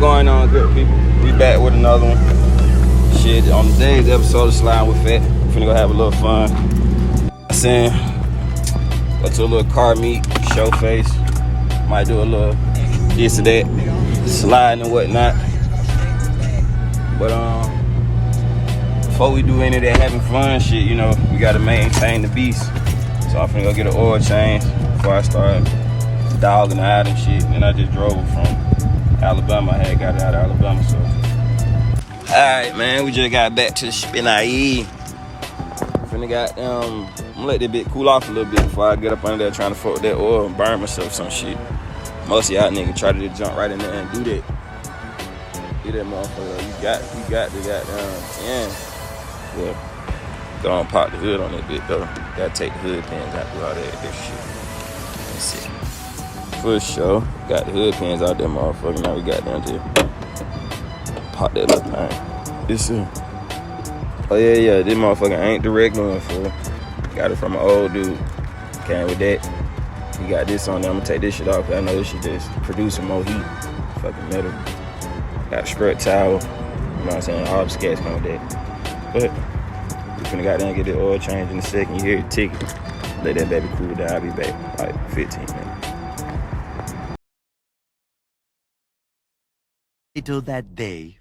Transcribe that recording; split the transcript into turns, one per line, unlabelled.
What going on, good people? We back with another one. Shit, on today's episode of Sliding with Fat, we're finna go have a little fun. I seen, go to a little car meet, show face. Might do a little this or that, sliding and whatnot. But before we do any of that having fun shit, you know, we gotta maintain the beast. So I'm finna go get an oil change before I start dogging out and shit. And I just drove from Alabama. I had got it out of Alabama, so. Alright, man, we just got back to the Spinai. Finna got, I'm gonna let that bit cool off a little bit before I get up under there trying to fuck with that oil and burn myself some shit. Most of y'all niggas try to just jump right in there and do that. Do that motherfucker. You got to goddamn, well, don't pop the hood on that bit though. Gotta take the hood pins out, do all that shit. Let's see. For sure, got the hood pins out there, motherfucker. Now we got down to pop that little thing. This oh yeah, this motherfucker ain't the regular one, fool. Got it from an old dude. Came with that. He got this on there. I'm gonna take this shit off, cause I know this shit just producing more heat. Fucking metal. Got a strut towel. You know what I'm saying? All the scats come with that. But we finna got down and get the oil change in a second. You hear it ticking. Let that baby cool down. I'll be back like 15 minutes.
Later that day.